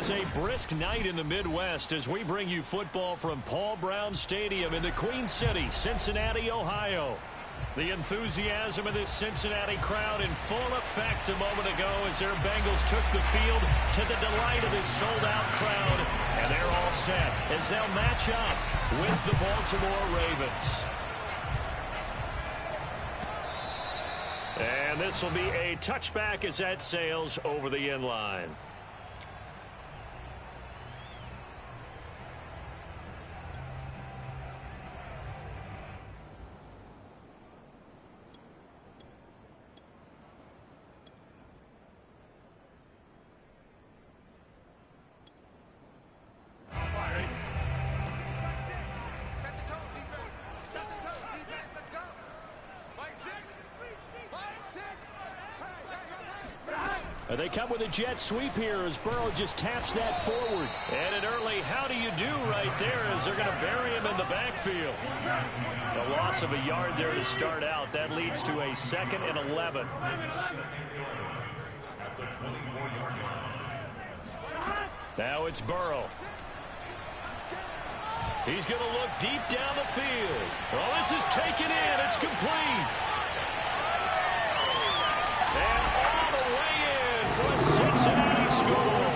It's a brisk night in the Midwest as we bring you football from Paul Brown Stadium in the Queen City, Cincinnati, Ohio. The enthusiasm of this Cincinnati crowd in full effect a moment ago as their Bengals took the field to the delight of this sold-out crowd. And they're all set as they'll match up with the Baltimore Ravens. And this will be a touchback as that sails over the end line. They come with a jet sweep here as Burrow just taps that forward. And an early how do you do right there as they're going to bury him in the backfield. A loss of a yard there to start out. That leads to a 2nd and 11. Now it's Burrow. He's going to look deep down the field. Well, this is taken in. It's complete. And all the way in for a Cincinnati score.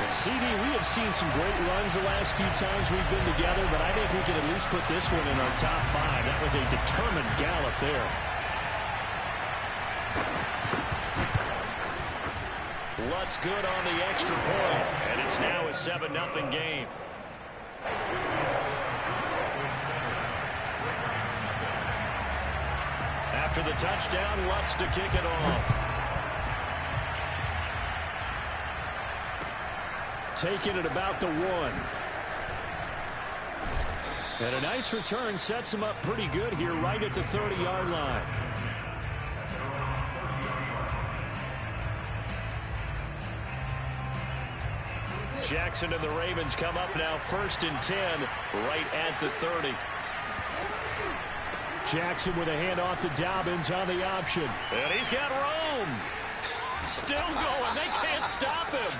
And CD, we have seen some great runs the last few times we've been together, but I think we can at least put this one in our top 5. That was a determined gallop there. Lutz good on the extra point, and it's now a 7-0 game. After the touchdown, Lutz to kick it off. Taking it about the 1. And a nice return sets him up pretty good here right at the 30-yard line. Jackson and the Ravens come up now 1st and 10 right at the 30. Jackson with a handoff to Dobbins on the option. And he's got Rome. Still going. They can't stop him.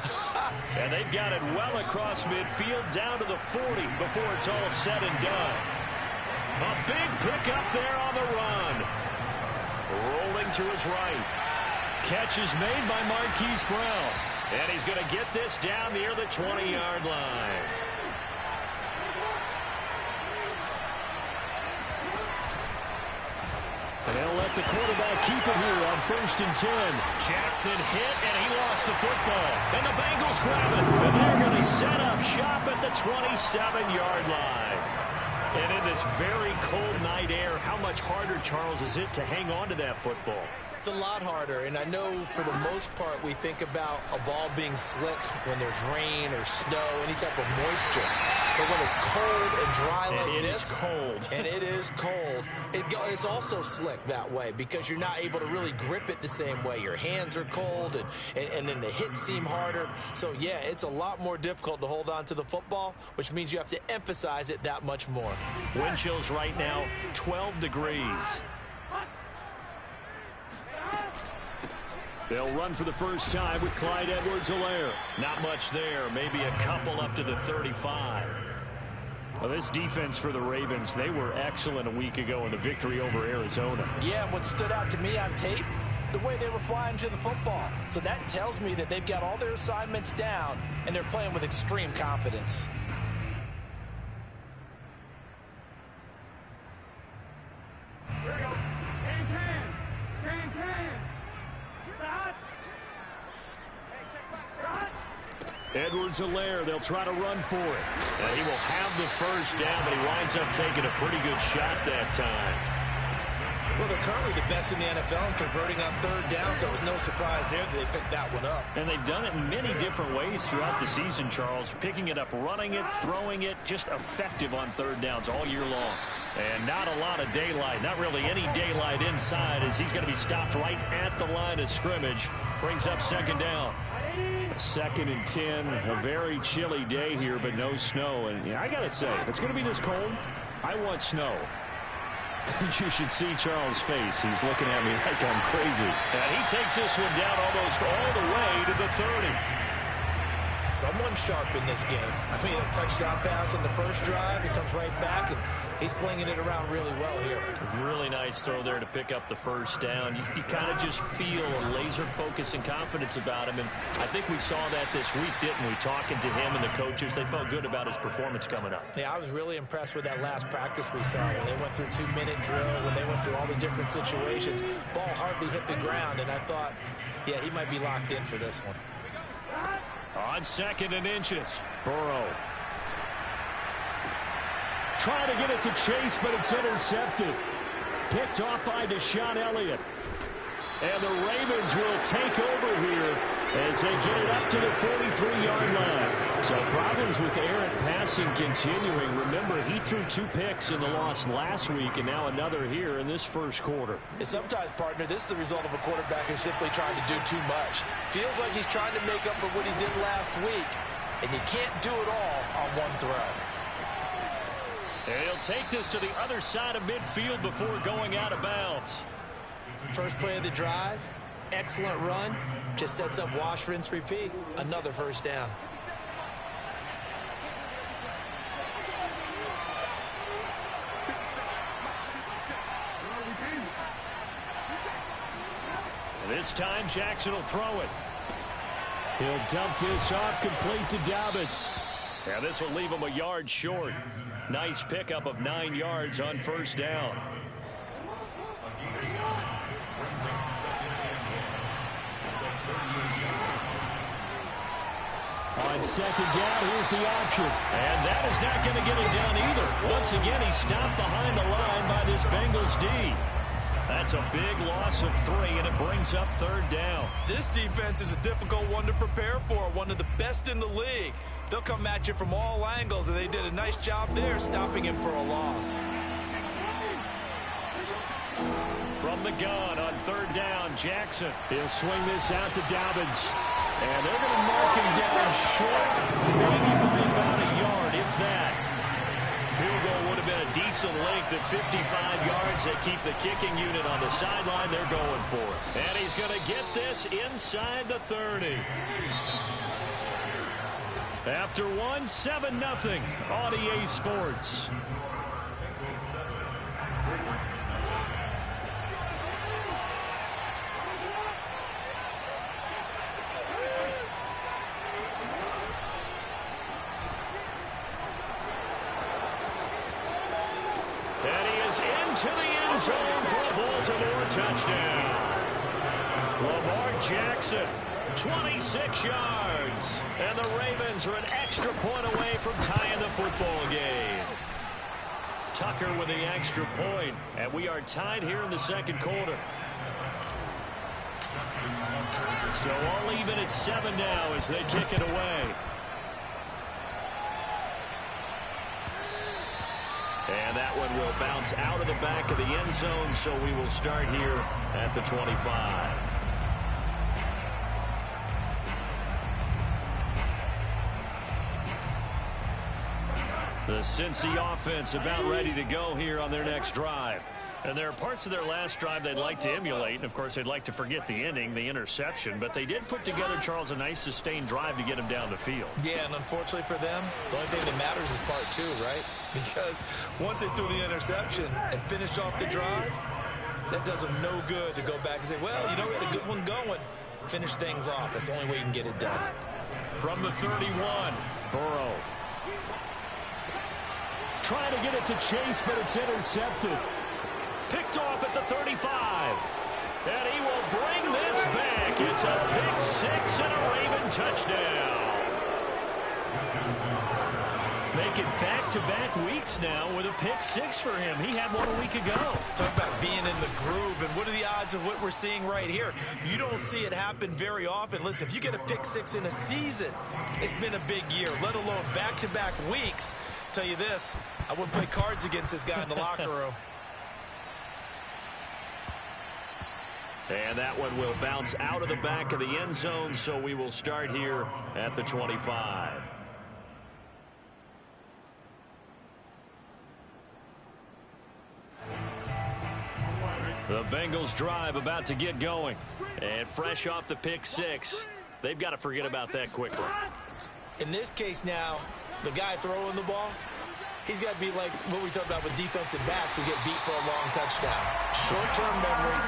And they've got it well across midfield down to the 40 before it's all said and done. A big pickup there on the run. Rolling to his right. Catch is made by Marquise Brown. And he's going to get this down near the 20-yard line. And they'll let the quarterback keep it here on 1st and 10. Jackson hit, and he lost the football. And the Bengals grab it. And they're going to set up shop at the 27-yard line. And in this very cold night air, how much harder, Charles, is it to hang on to that football? It's a lot harder, and I know for the most part we think about a ball being slick when there's rain or snow, any type of moisture. But when it's cold and dry like this, and it is cold, it's also slick that way because you're not able to really grip it the same way. Your hands are cold, and then the hits seem harder. So, yeah, it's a lot more difficult to hold on to the football, which means you have to emphasize it that much more. Wind chills right now, 12 degrees. They'll run for the first time with Clyde Edwards-Helaire. Not much there. Maybe a couple up to the 35. Well, this defense for the Ravens, they were excellent a week ago in the victory over Arizona. Yeah, what stood out to me on tape, the way they were flying to the football. So that tells me that they've got all their assignments down, and they're playing with extreme confidence. Here we go. Edwards-Helaire, they'll try to run for it. And he will have the first down, but he winds up taking a pretty good shot that time. Well, they're currently the best in the NFL in converting on 3rd down, so it was no surprise there that they picked that one up. And they've done it in many different ways throughout the season, Charles. Picking it up, running it, throwing it, just effective on 3rd downs all year long. And not a lot of daylight, not really any daylight inside as he's going to be stopped right at the line of scrimmage. Brings up 2nd down. 2nd and 10, a very chilly day here, but no snow. And I got to say, if it's going to be this cold, I want snow. You should see Charles' face. He's looking at me like I'm crazy. And he takes this one down almost all the way to the 30. Someone's sharp in this game. I mean, a touchdown pass on the first drive. He comes right back, and he's flinging it around really well here. Really nice throw there to pick up the first down. You kind of just feel a laser focus and confidence about him, and I think we saw that this week, didn't we? Talking to him and the coaches, they felt good about his performance coming up. Yeah, I was really impressed with that last practice we saw when they went through 2-minute drill, when they went through all the different situations. Ball hardly hit the ground, and I thought, yeah, he might be locked in for this one. On 2nd and inches, Burrow. Trying to get it to Chase, but it's intercepted. Picked off by Deshaun Elliott. And the Ravens will take over here as they get it up to the 43-yard line. So problems with errant passing continuing. Remember, he threw 2 picks in the loss last week, and now another here in this first quarter. And sometimes, partner, this is the result of a quarterback who's simply trying to do too much. Feels like he's trying to make up for what he did last week, and you can't do it all on one throw. And he'll take this to the other side of midfield before going out of bounds. First play of the drive, excellent run, just sets up wash, rinse, repeat. Another first down. This time Jackson will throw it. He'll dump this off complete to Dobbins. Yeah, this will leave him a yard short. Nice pickup of 9 yards on first down. On 2nd down, here's the option. And that is not going to get it done either. Once again, he's stopped behind the line by this Bengals D. That's a big loss of 3, and it brings up 3rd down. This defense is a difficult one to prepare for, one of the best in the league. They'll come at you from all angles, and they did a nice job there stopping him for a loss. From the gun on 3rd down, Jackson. He'll swing this out to Dobbins. And they're going to mark him down short, maybe by about a yard, if that. Field goal would have been a decent length at 55 yards. They keep the kicking unit on the sideline. They're going for it. And he's going to get this inside the 30. After 1, 7-0 on EA Sports. To the end zone for a Baltimore touchdown. Lamar Jackson, 26 yards. And the Ravens are an extra point away from tying the football game. Tucker with the extra point, and we are tied here in the 2nd quarter. So all even at 7 now as they kick it away. And that one will bounce out of the back of the end zone, so we will start here at the 25. The Cincy offense about ready to go here on their next drive. And there are parts of their last drive they'd like to emulate, and of course they'd like to forget the ending, the interception, but they did put together, Charles, a nice sustained drive to get them down the field. Yeah, and unfortunately for them, the only thing that matters is part 2, right? Because once they threw the interception and finished off the drive, that does them no good to go back and say, well, you know, we had a good one going. Finish things off. That's the only way you can get it done. From the 31, Burrow. Trying to get it to Chase, but it's intercepted. Picked off at the 35. And he will bring this back. It's a pick 6 and a Raven touchdown. Make it back-to-back weeks now with a pick 6 for him. He had one a week ago. Talk about being in the groove, and what are the odds of what we're seeing right here? You don't see it happen very often. Listen, if you get a pick 6 in a season, it's been a big year, let alone back-to-back weeks. Tell you this, I wouldn't play cards against this guy in the locker room. And that one will bounce out of the back of the end zone, so we will start here at the 25. The Bengals drive about to get going. And fresh off the pick 6, they've got to forget about that quickly. In this case now, the guy throwing the ball, he's got to be like what we talked about with defensive backs who get beat for a long touchdown. Short-term memory,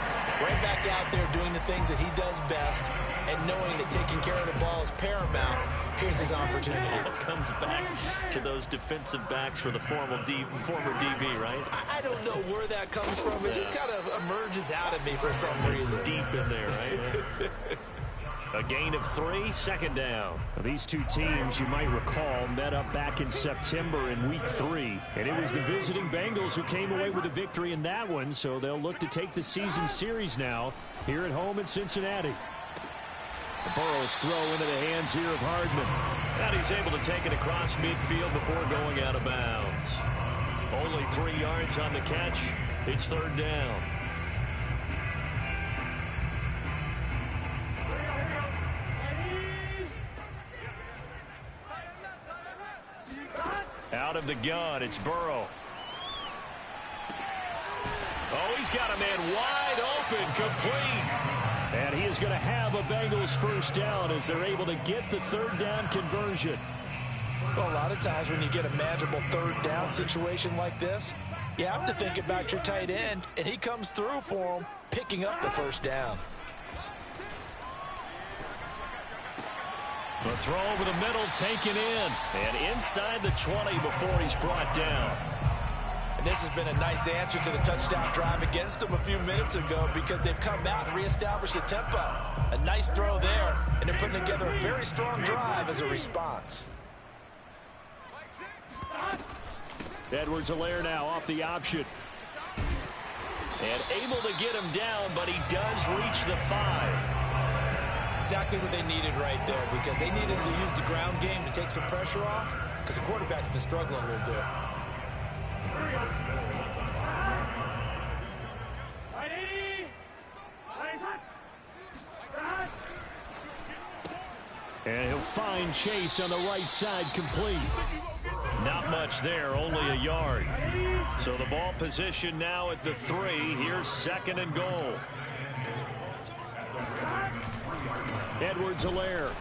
right back out there doing the things that he does best, and knowing that taking care of the ball is paramount. Here's his opportunity. It comes back to those defensive backs for the former DB, right? I don't know where that comes from. It just kind of emerges out of me for some reason. It's deep in there, right? A gain of 3, second down. These two teams, you might recall, met up back in September in Week 3. And it was the visiting Bengals who came away with a victory in that one, so they'll look to take the season series now here at home in Cincinnati. The Burrow's throw into the hands here of Hardman. And he's able to take it across midfield before going out of bounds. Only 3 yards on the catch. It's third down. Out of the gun, it's Burrow. Oh, he's got a man wide open, complete. And he is going to have a Bengals first down as they're able to get the third down conversion. Well, a lot of times when you get a manageable third down situation like this, you have to think about your tight end, and he comes through for him, picking up the first down. The throw over the middle taken in, and inside the 20 before he's brought down. And this has been a nice answer to the touchdown drive against them a few minutes ago because they've come out and reestablished the tempo. A nice throw there, and they're putting together a very strong drive as a response. Edwards-Helaire now off the option. And able to get him down, but he does reach the 5. Exactly what they needed right there because they needed to use the ground game to take some pressure off because the quarterback's been struggling a little bit. And he'll find Chase on the right side, complete. Not much there, only a yard. So the ball position now at the 3. Here's second and goal. Edwards-Helaire.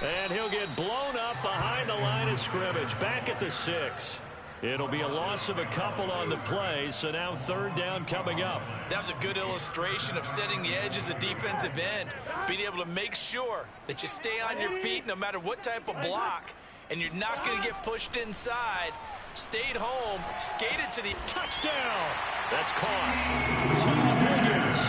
And he'll get blown up behind the line of scrimmage. Back at the 6. It'll be a loss of a couple on the play, so now third down coming up. That was a good illustration of setting the edge as a defensive end, being able to make sure that you stay on your feet no matter what type of block, and you're not going to get pushed inside. Stayed home, skated to the touchdown. That's caught. T. Higgins,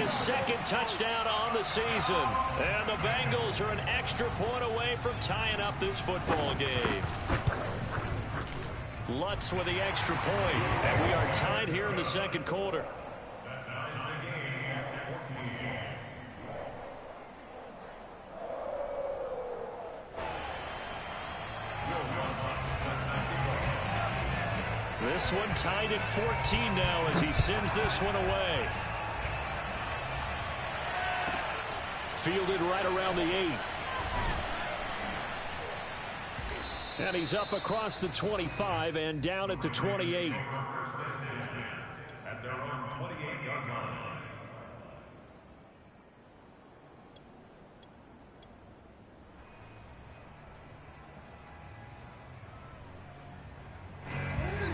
his second touchdown on the season. And the Bengals are an extra point away from tying up this football game. Lutz with the extra point, and we are tied here in the second quarter. This one tied at 14 now as he sends this one away. Fielded right around the 8. And he's up across the 25 and down at the 28. At their own 28-yard line.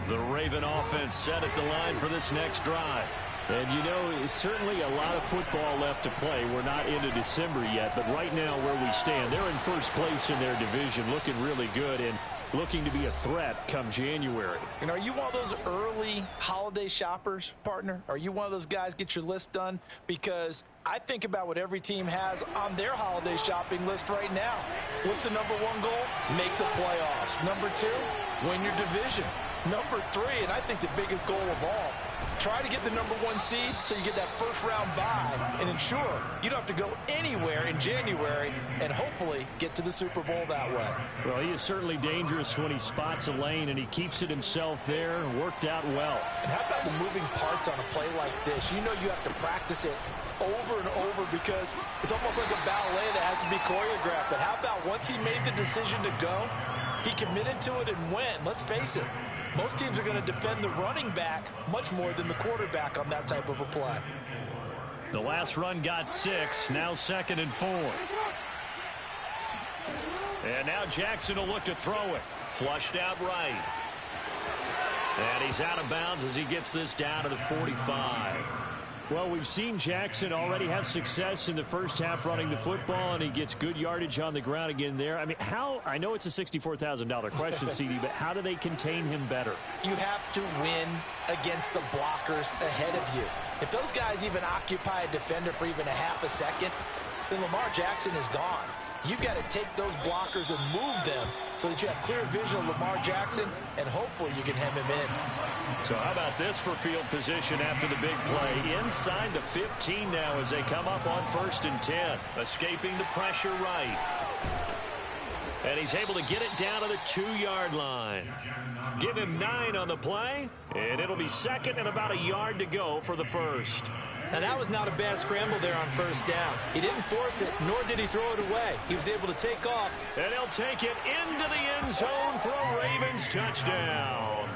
The Raven offense set at the line for this next drive. And you know, certainly a lot of football left to play. We're not into December yet, but right now where we stand, they're in first place in their division, looking really good and looking to be a threat come January. And are you one of those early holiday shoppers, partner? Are you one of those guys get your list done? Because I think about what every team has on their holiday shopping list right now. What's the number 1 goal? Make the playoffs. Number 2, win your division. Number 3, and I think the biggest goal of all, try to get the number 1 seed so you get that first-round bye and ensure you don't have to go anywhere in January and hopefully get to the Super Bowl that way. Well, he is certainly dangerous when he spots a lane, and he keeps it himself there. Worked out well. And how about the moving parts on a play like this? You know you have to practice it over and over because it's almost like a ballet that has to be choreographed. But how about once he made the decision to go, he committed to it and went. Let's face it. Most teams are going to defend the running back much more than the quarterback on that type of a play. The last run got 6, now second and 4. And now Jackson will look to throw it. Flushed out right. And he's out of bounds as he gets this down to the 45. Well, we've seen Jackson already have success in the first half running the football, and he gets good yardage on the ground again there. I mean, I know it's a $64,000 question, CD, but how do they contain him better? You have to win against the blockers ahead of you. If those guys even occupy a defender for even a half a second, then Lamar Jackson is gone. You've got to take those blockers and move them so that you have clear vision of Lamar Jackson, and hopefully you can hem him in. So how about this for field position after the big play? Inside the 15 now as they come up on 1st and 10. Escaping the pressure right. And he's able to get it down to the 2-yard line. Give him 9 on the play, and it'll be 2nd and about a yard to go for the 1st. Now, that was not a bad scramble there on 1st down. He didn't force it, nor did he throw it away. He was able to take off. And he'll take it into the end zone for a Ravens touchdown.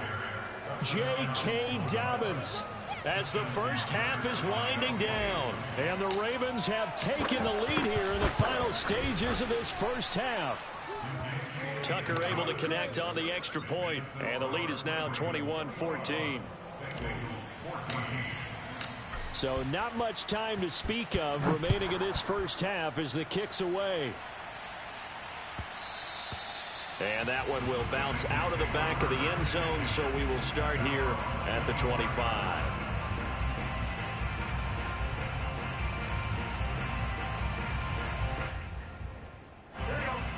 J.K. Dobbins as the first half is winding down. And the Ravens have taken the lead here in the final stages of this first half. Tucker able to connect on the extra point, and the lead is now 21-14. So not much time to speak of remaining in this first half as the kick's away. And that one will bounce out of the back of the end zone, so we will start here at the 25.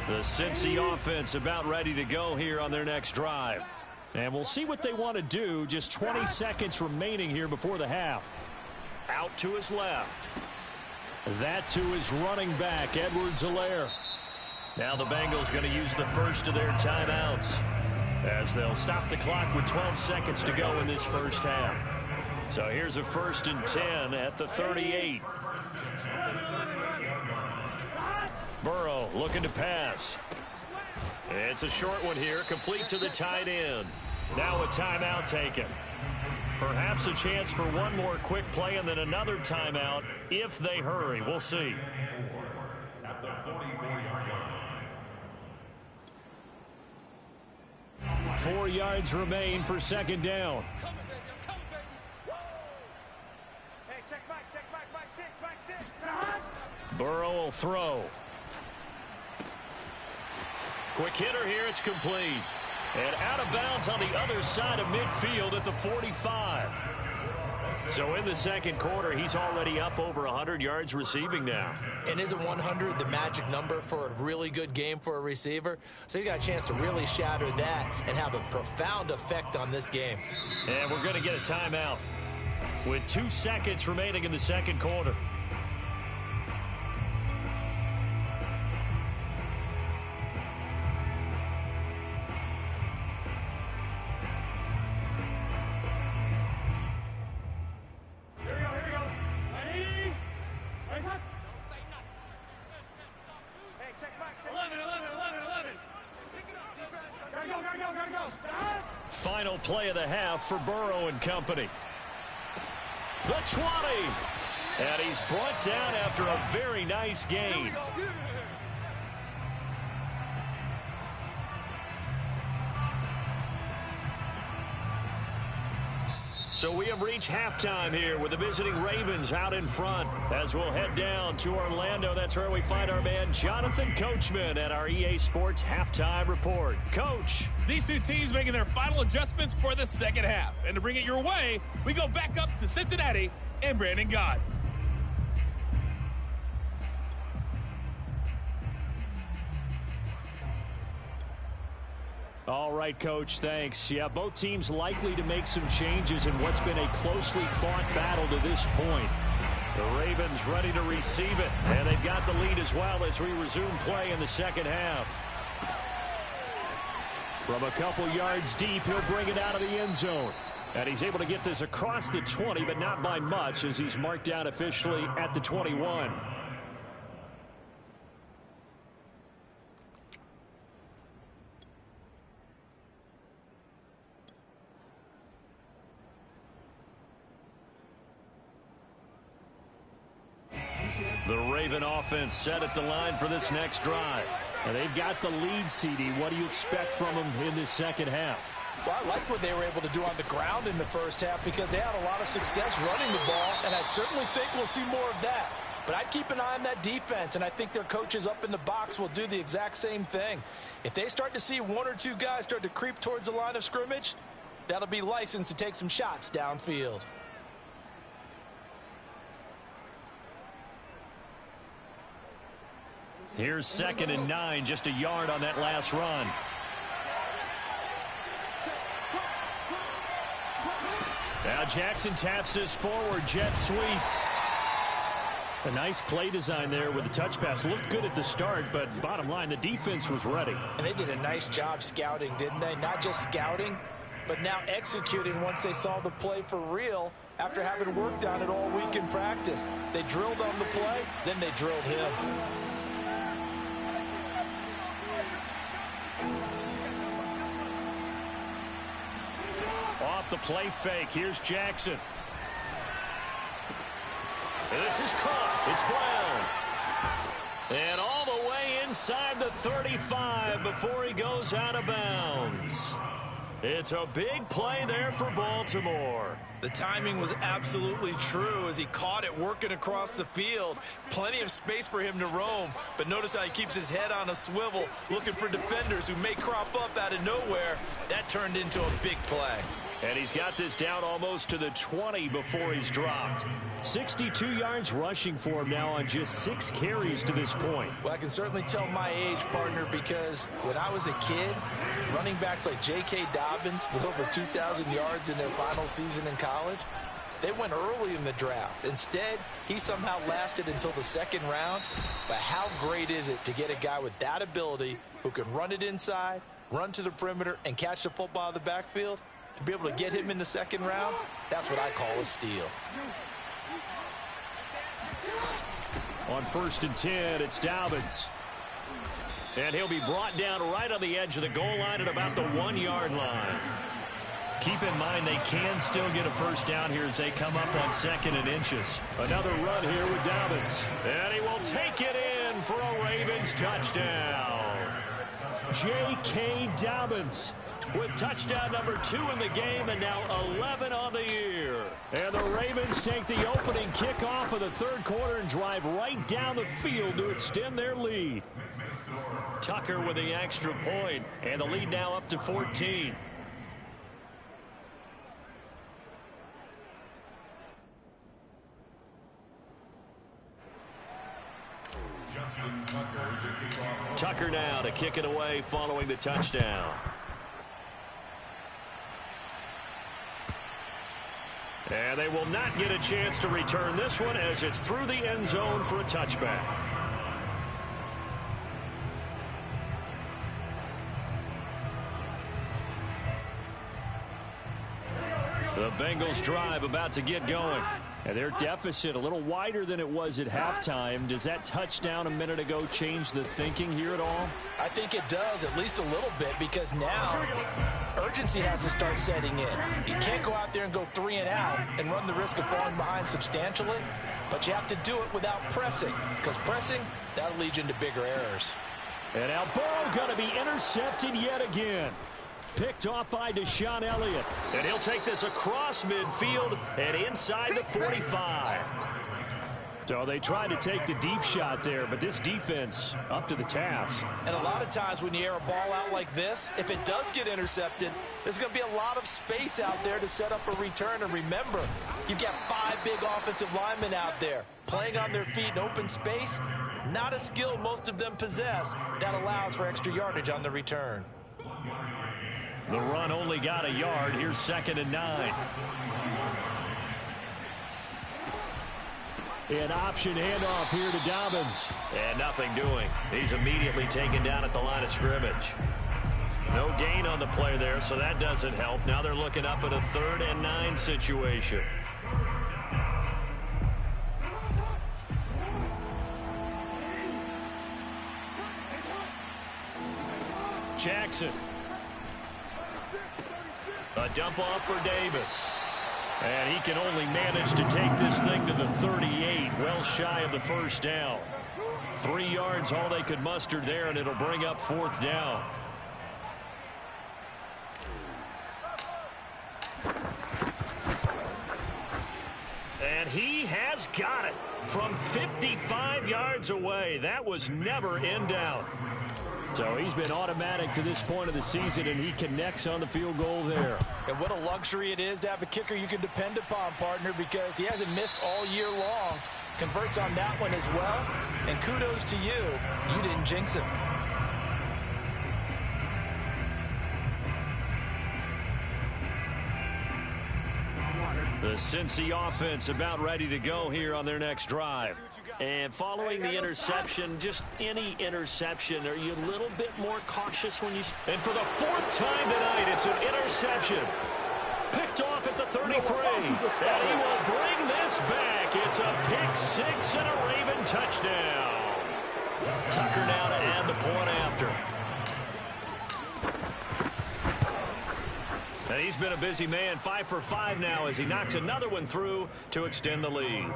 The Cincy offense about ready to go here on their next drive. And we'll see what they want to do. Just 20 seconds remaining here before the half. Out to his left. That to his running back, Edwards-Helaire. Now the Bengals going to use the first of their timeouts as they'll stop the clock with 12 seconds to go in this first half. So here's a 1st and 10 at the 38. Burrow looking to pass. It's a short one here, complete to the tight end. Now a timeout taken. Perhaps a chance for one more quick play and then another timeout if they hurry. We'll see. At the 44-yard line. 4 yards remain for 2nd down. Burrow will throw. Quick hitter here, it's complete. And out of bounds on the other side of midfield at the 45. So in the second quarter, he's already up over 100 yards receiving now. And isn't 100 the magic number for a really good game for a receiver? So he got a chance to really shatter that and have a profound effect on this game. And we're going to get a timeout with 2 seconds remaining in the second quarter. Final play of the half for Burrow and company. The 20. And he's brought down after a very nice gain. So we have reached halftime here with the visiting Ravens out in front. As we'll head down to Orlando, that's where we find our man Jonathan Coachman at our EA Sports Halftime Report. Coach. These two teams making their final adjustments for the second half. And to bring it your way, we go back up to Cincinnati and Brandon Gott. All right, Coach, thanks. Yeah, both teams likely to make some changes in what's been a closely fought battle to this point. The Ravens ready to receive it, and they've got the lead as well as we resume play in the second half. From a couple yards deep, he'll bring it out of the end zone. And he's able to get this across the 20, but not by much as he's marked down officially at the 21. The Raven offense set at the line for this next drive. And they've got the lead, CD. What do you expect from them in this second half? Well, I like what they were able to do on the ground in the first half because they had a lot of success running the ball, and I certainly think we'll see more of that. But I'd keep an eye on that defense, and I think their coaches up in the box will do the exact same thing. If they start to see one or two guys start to creep towards the line of scrimmage, that'll be licensed to take some shots downfield. Here's 2nd and 9, just a yard on that last run. Now Jackson taps this forward jet sweep. A nice play design there with the touch pass. Looked good at the start, but bottom line, the defense was ready. And they did a nice job scouting, didn't they? Not just scouting, but now executing once they saw the play for real after having worked on it all week in practice. They drilled on the play, then they drilled him. Off the play fake. Here's Jackson. This is caught. It's Brown. And all the way inside the 35 before he goes out of bounds. It's a big play there for Baltimore. The timing was absolutely true as he caught it working across the field. Plenty of space for him to roam, but notice how he keeps his head on a swivel looking for defenders who may crop up out of nowhere. That turned into a big play. And he's got this down almost to the 20 before he's dropped. 62 yards rushing for him now on just 6 carries to this point. Well, I can certainly tell my age, partner, because when I was a kid, running backs like J.K. Dobbins with over 2,000 yards in their final season in college, they went early in the draft. Instead, he somehow lasted until the 2nd round. But how great is it to get a guy with that ability who can run it inside, run to the perimeter, and catch the football out of the backfield? To be able to get him in the 2nd round, that's what I call a steal. On 1st and 10, it's Dobbins. And he'll be brought down right on the edge of the goal line at about the 1-yard line. Keep in mind they can still get a first down here as they come up on 2nd and inches. Another run here with Dobbins. And he will take it in for a Ravens touchdown. J.K. Dobbins with touchdown number 2 in the game and now 11 on the year. And the Ravens take the opening kickoff of the 3rd quarter and drive right down the field to extend their lead. Tucker with the extra point, and the lead now up to 14. Tucker now to kick it away following the touchdown. And they will not get a chance to return this one as it's through the end zone for a touchback. The Bengals drive about to get going. And their deficit a little wider than it was at halftime. Does that touchdown a minute ago change the thinking here at all? I think it does, at least a little bit, because now urgency has to start setting in. You can't go out there and go 3 and out and run the risk of falling behind substantially, but you have to do it without pressing, because pressing, that'll lead you into bigger errors. And now Burrow going to be intercepted yet again. Picked off by Deshaun Elliott. And he'll take this across midfield and inside the 45. So they tried to take the deep shot there, but this defense up to the task. And a lot of times when you air a ball out like this, if it does get intercepted, there's going to be a lot of space out there to set up a return. And remember, you've got 5 big offensive linemen out there playing on their feet in open space. Not a skill most of them possess that allows for extra yardage on the return. The run only got a yard. Here's 2nd and 9. An option handoff here to Dobbins. And nothing doing. He's immediately taken down at the line of scrimmage. No gain on the play there, so that doesn't help. Now they're looking up at a 3rd and 9 situation. Jackson. A dump off for Davis. And he can only manage to take this thing to the 38, well shy of the first down. 3 yards, all they could muster there, and it'll bring up 4th down. And he has got it from 55 yards away. That was never in doubt. So he's been automatic to this point of the season, and he connects on the field goal there. And what a luxury it is to have a kicker you can depend upon, partner, because he hasn't missed all year long. Converts on that one as well. And kudos to you. You didn't jinx him. The Cincy offense about ready to go here on their next drive. And following the interception, just any interception, are you a little bit more cautious when you... And for the 4th time tonight, it's an interception. Picked off at the 33. And he will bring this back. It's a pick 6 and a Raven touchdown. Tucker now to add the point after. And he's been a busy man, 5 for 5 now as he knocks another one through to extend the lead.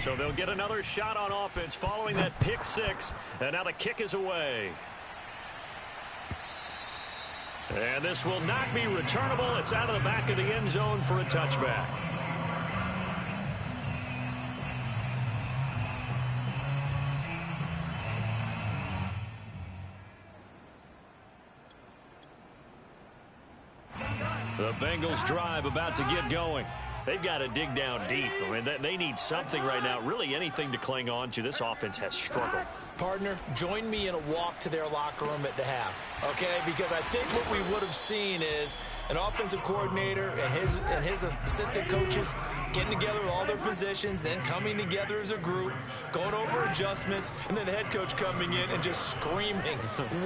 So they'll get another shot on offense following that pick 6. And now the kick is away. And this will not be returnable. It's out of the back of the end zone for a touchback. The Bengals drive about to get going. They've got to dig down deep. I mean, they need something right now, really anything to cling on to. This offense has struggled. Partner, join me in a walk to their locker room at the half, okay? Because I think what we would have seen is an offensive coordinator and his assistant coaches getting together with all their positions, then coming together as a group, going over adjustments, and then the head coach coming in and just screaming,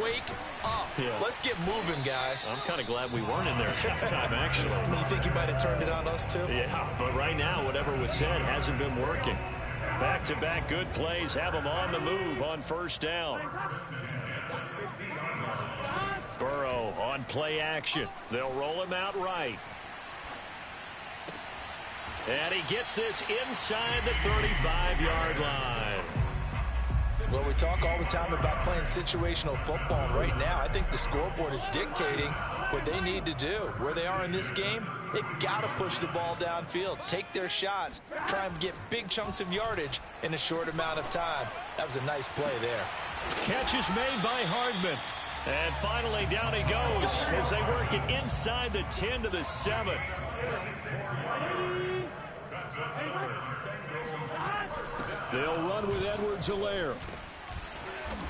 wake up. Yeah. Let's get moving, guys. I'm kind of glad we weren't in there at halftime, actually. You think you might have turned it on us, too? Yeah, but right now, whatever was said hasn't been working. Back-to-back good plays have them on the move on 1st down. Burrow on play action. They'll roll him out right. And he gets this inside the 35-yard line. Well, we talk all the time about playing situational football. Right now, I think the scoreboard is dictating what they need to do. Where they are in this game, they've got to push the ball downfield, take their shots, try and get big chunks of yardage in a short amount of time. That was a nice play there. Catch is made by Hardman. And finally, down he goes as they work it inside the 10 to the 7. They'll run with Edwards-Helaire.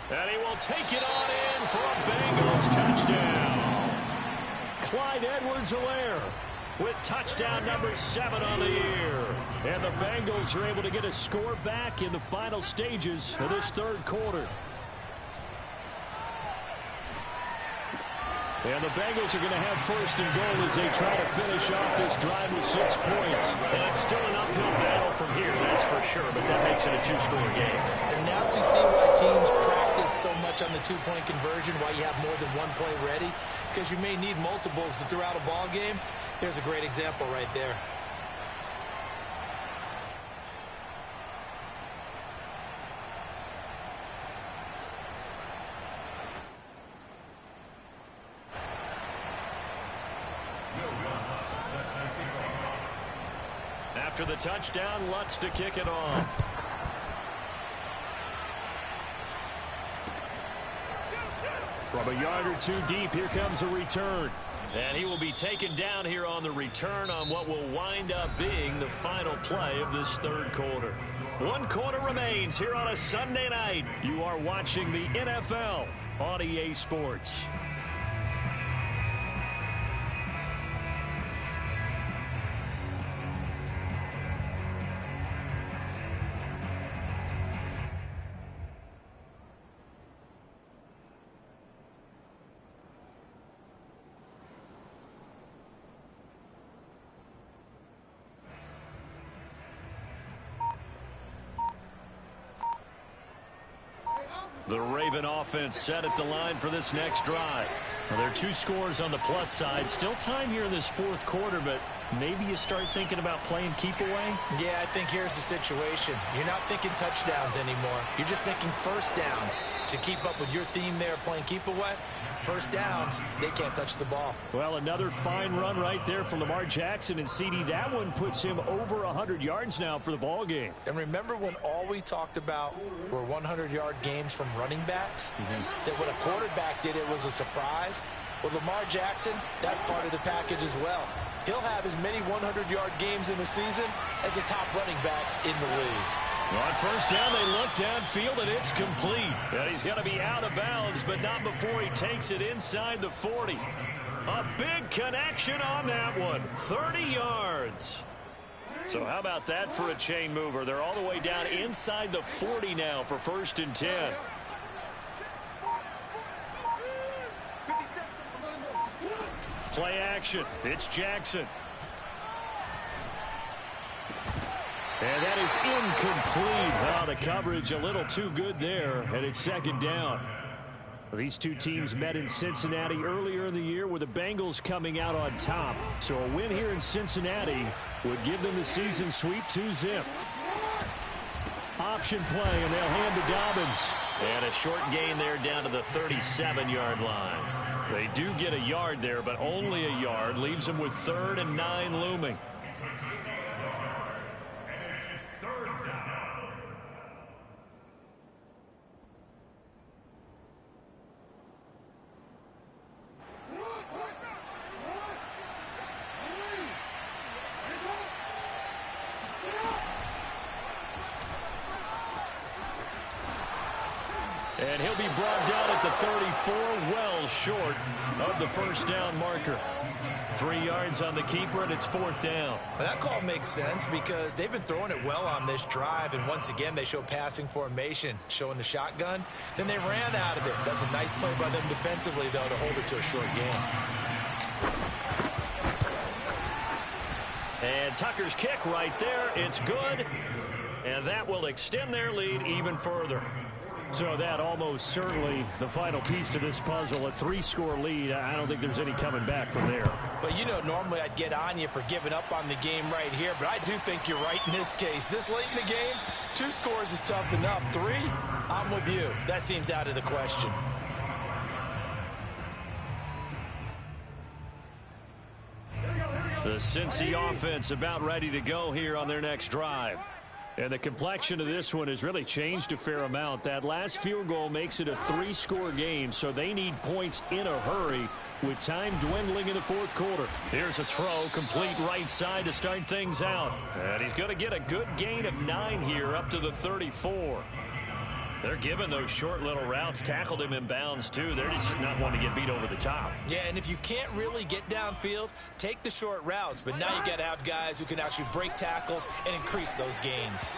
And he will take it on in for a Bengals touchdown. Clyde Edwards-Helaire with touchdown number 7 on the year. And the Bengals are able to get a score back in the final stages of this 3rd quarter. And the Bengals are going to have 1st and goal as they try to finish off this drive with 6 points. And it's still an uphill battle from here, that's for sure, but that makes it a 2-score game. And now we see why teams practice so much on the 2-point conversion, why you have more than one play ready, because you may need multiples to throw out a ball game. Here's a great example right there. After the touchdown, Lutz to kick it off. From a yard or 2 deep, here comes a return. And he will be taken down here on the return on what will wind up being the final play of this 3rd quarter. 1 quarter remains here on a Sunday night. You are watching the NFL on EA Sports. The Raven offense set at the line for this next drive. Well, there are 2 scores on the plus side. Still time here in this 4th quarter, but maybe you start thinking about playing keep away? Yeah, I think here's the situation. You're not thinking touchdowns anymore. You're just thinking first downs. To keep up with your theme there playing keep away, first downs, they can't touch the ball. Well, another fine run right there from Lamar Jackson and CD. That one puts him over 100 yards now for the ball game. And remember when all we talked about were 100-yard games from running backs? That when a quarterback did it was a surprise? Well, Lamar Jackson, that's part of the package as well. He'll have as many 100-yard games in the season as the top running backs in the league. On first down, they look downfield, and it's complete. And he's going to be out of bounds, but not before he takes it inside the 40. A big connection on that one. 30 yards. So how about that for a chain mover? They're all the way down inside the 40 now for 1st and 10. Play action. It's Jackson. And that is incomplete. Wow, the coverage a little too good there, and it's 2nd down. These two teams met in Cincinnati earlier in the year with the Bengals coming out on top. So a win here in Cincinnati would give them the season sweep 2-zip. Option play, and they'll hand to Dobbins. And a short gain there down to the 37-yard line. They do get a yard there, but only a yard. Leaves them with 3rd and 9 looming. And he'll be brought down at the 34, well short of the first down marker. 3 yards on the keeper, and it's 4th down. Well, that call makes sense because they've been throwing it well on this drive, and once again they show passing formation, showing the shotgun. Then they ran out of it. That's a nice play by them defensively, though, to hold it to a short gain. And Tucker's kick right there. It's good, and that will extend their lead even further. So that almost certainly the final piece to this puzzle, a 3-score lead. I don't think there's any coming back from there. But, you know, normally I'd get on you for giving up on the game right here, but I do think you're right in this case. This late in the game, 2 scores is tough enough. 3, I'm with you. That seems out of the question. The Cincy offense about ready to go here on their next drive. And the complexion of this one has really changed a fair amount. That last field goal makes it a 3-score game, so they need points in a hurry with time dwindling in the 4th quarter. Here's a throw, complete right side to start things out. And he's going to get a good gain of 9 here up to the 34. They're giving those short little routes, tackled him in bounds too. They're just not wanting to get beat over the top. Yeah, and if you can't really get downfield, take the short routes. But now you got to have guys who can actually break tackles and increase those gains.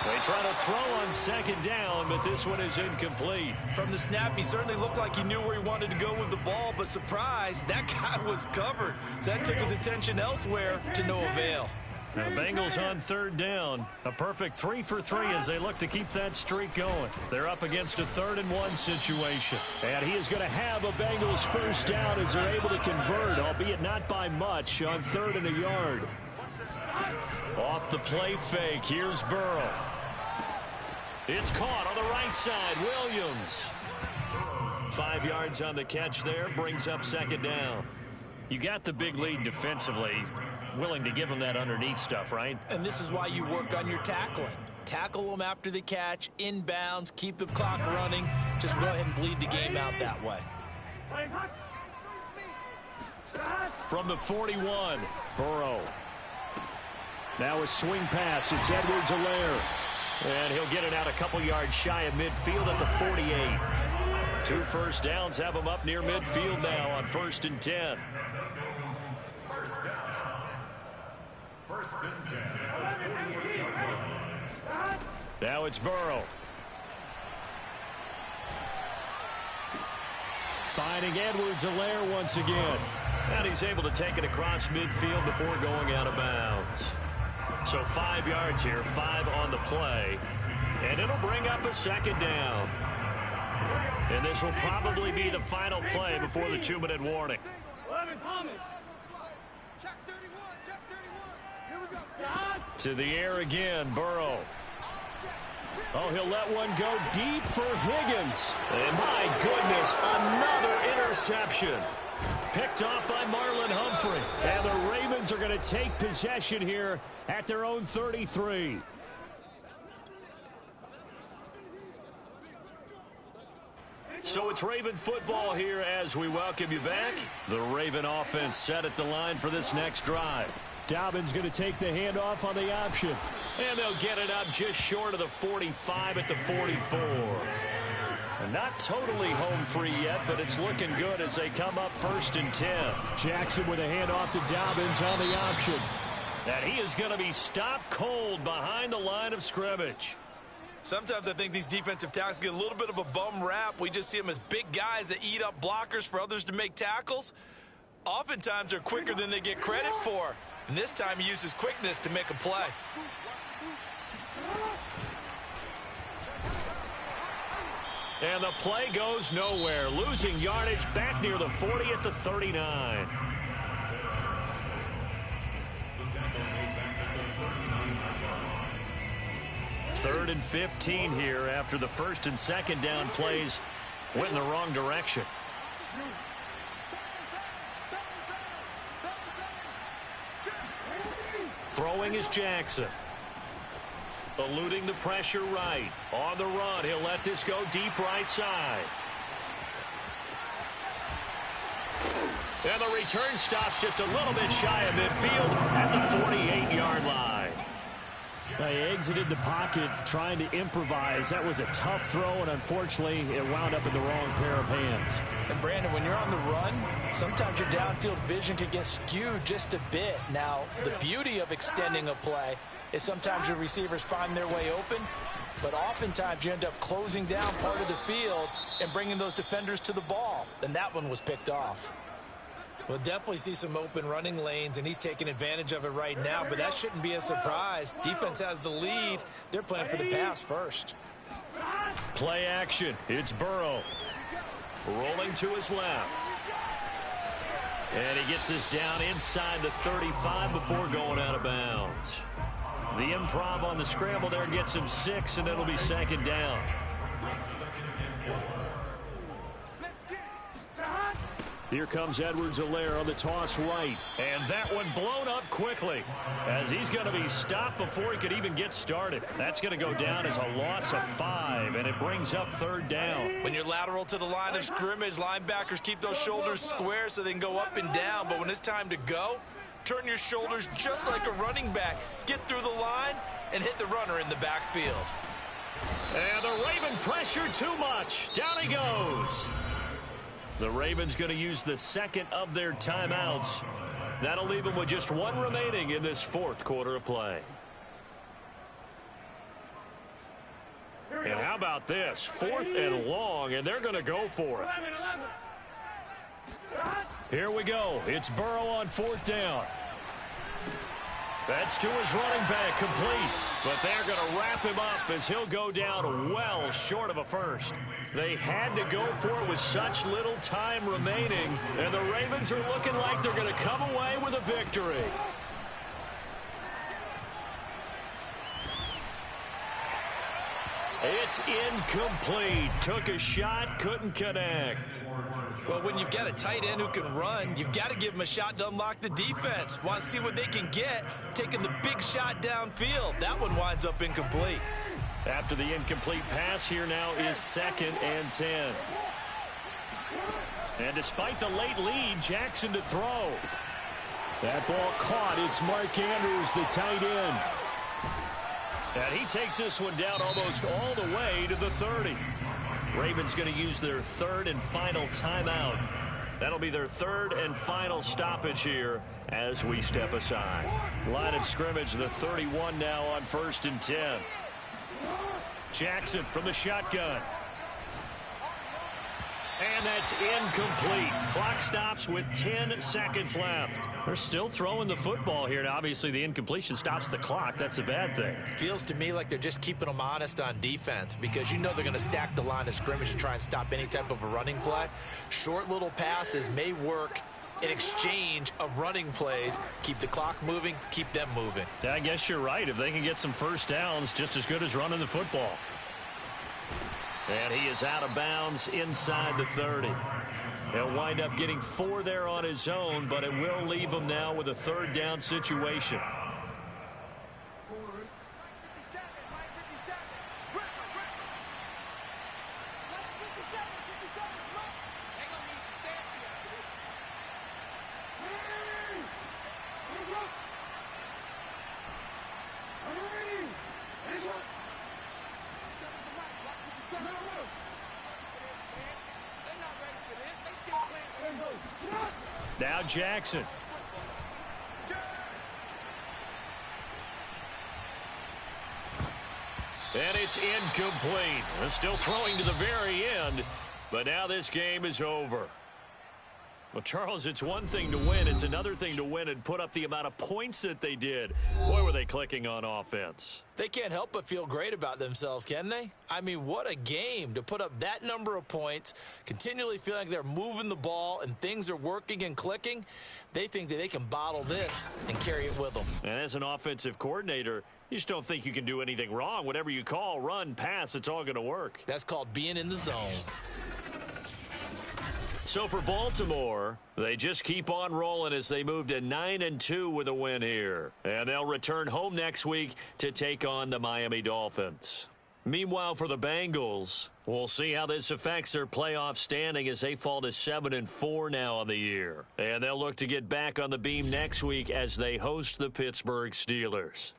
They try to throw on 2nd down, but this one is incomplete. From the snap, he certainly looked like he knew where he wanted to go with the ball, but surprise, that guy was covered. So that took his attention elsewhere to no avail. Now, Bengals on 3rd down. A perfect 3 for 3 as they look to keep that streak going. They're up against a 3rd and 1 situation. And he is going to have a Bengals first down as they're able to convert, albeit not by much, on 3rd and a yard. Off the play fake, here's Burrow. It's caught on the right side, Williams. 5 yards on the catch there, brings up 2nd down. You got the big lead defensively. Willing to give them that underneath stuff, right? And this is why you work on your tackling. Tackle them after the catch, inbounds, keep the clock running. Just go ahead and bleed the game out that way. From the 41, Burrow. Now a swing pass. It's Edwards-Helaire. And he'll get it out a couple yards shy of midfield at the 48. 2 first downs have him up near midfield now on 1st and 10. Now it's Burrow. Finding Edwards-Helaire once again. And he's able to take it across midfield before going out of bounds. So 5 yards here, 5 on the play. And it'll bring up a 2nd down. And this will probably be the final play before the 2-minute warning. Check 31, check. To the air again, Burrow. Oh, he'll let one go deep for Higgins. And my goodness, another interception. Picked off by Marlon Humphrey. And the Ravens are going to take possession here at their own 33. So it's Raven football here as we welcome you back. The Raven offense set at the line for this next drive. Dobbins going to take the handoff on the option. And they'll get it up just short of the 45 at the 44. And not totally home free yet, but it's looking good as they come up 1st and 10. Jackson with a handoff to Dobbins on the option. And he is going to be stopped cold behind the line of scrimmage. Sometimes I think these defensive tackles get a little bit of a bum rap. We just see them as big guys that eat up blockers for others to make tackles. Oftentimes they're quicker than they get credit for. And this time he uses quickness to make a play. And the play goes nowhere. Losing yardage back near the 40 at the 39. 3rd and 15 here after the 1st and 2nd down plays went in the wrong direction. Throwing is Jackson. Eluding the pressure right. On the run, he'll let this go deep right side. And the return stops just a little bit shy of midfield at the 48-yard line. He exited the pocket trying to improvise. That was a tough throw, and unfortunately, it wound up in the wrong pair of hands. And Brandon, when you're on the run, sometimes your downfield vision can get skewed just a bit. Now, the beauty of extending a play is sometimes your receivers find their way open, but oftentimes you end up closing down part of the field and bringing those defenders to the ball. And that one was picked off. We'll definitely see some open running lanes, and he's taking advantage of it right now, but that shouldn't be a surprise. Defense has the lead. They're playing for the pass first. Play action. It's Burrow. Rolling to his left. And he gets this down inside the 35 before going out of bounds. The improv on the scramble there gets him 6, and it'll be 2nd down. Here comes Edwards-Helaire on the toss right. And that one blown up quickly as he's going to be stopped before he could even get started. That's going to go down as a loss of 5, and it brings up 3rd down. When you're lateral to the line of scrimmage, linebackers keep those shoulders square so they can go up and down. But when it's time to go, turn your shoulders just like a running back. Get through the line and hit the runner in the backfield. And the Raven pressure too much. Down he goes. The Ravens going to use the 2nd of their timeouts. That'll leave them with just 1 remaining in this 4th quarter of play. And how about this? 4th and long, and they're going to go for it. Here we go. It's Burrow on 4th down. That's to his running back, complete. But they're going to wrap him up as he'll go down well short of a first. They had to go for it with such little time remaining, and the Ravens are looking like they're going to come away with a victory. It's incomplete. Took a shot, couldn't connect. Well, when you've got a tight end who can run, you've got to give him a shot to unlock the defense. Want to see what they can get, taking the big shot downfield. That one winds up incomplete. After the incomplete pass, here now is 2nd and 10. And despite the late lead, Jackson to throw. That ball caught. It's Mark Andrews, the tight end. And he takes this one down almost all the way to the 30. Ravens going to use their 3rd and final timeout. That'll be their 3rd and final stoppage here as we step aside. Line of scrimmage, the 31 now on 1st and 10. Jackson from the shotgun. And that's incomplete. Clock stops with 10 seconds left. They're still throwing the football here. Now, obviously, the incompletion stops the clock. That's a bad thing. Feels to me like they're just keeping them honest on defense because you know they're going to stack the line of scrimmage and try and stop any type of a running play. Short little passes may work an exchange of running plays. Keep the clock moving, keep them moving. I guess you're right. If they can get some first downs, just as good as running the football. And he is out of bounds inside the 30. He'll wind up getting 4 there on his own, but it will leave him now with a third down situation. Now Jackson. And it's incomplete. Still throwing to the very end, but now this game is over. Well, Charles, it's one thing to win. It's another thing to win and put up the amount of points that they did. Boy, were they clicking on offense. They can't help but feel great about themselves, can they? I mean, what a game to put up that number of points, continually feeling like they're moving the ball and things are working and clicking. They think that they can bottle this and carry it with them. And as an offensive coordinator, you just don't think you can do anything wrong. Whatever you call, run, pass, it's all going to work. That's called being in the zone. So for Baltimore, they just keep on rolling as they move to 9-2 with a win here. And they'll return home next week to take on the Miami Dolphins. Meanwhile, for the Bengals, we'll see how this affects their playoff standing as they fall to 7-4 now on the year. And they'll look to get back on the beam next week as they host the Pittsburgh Steelers.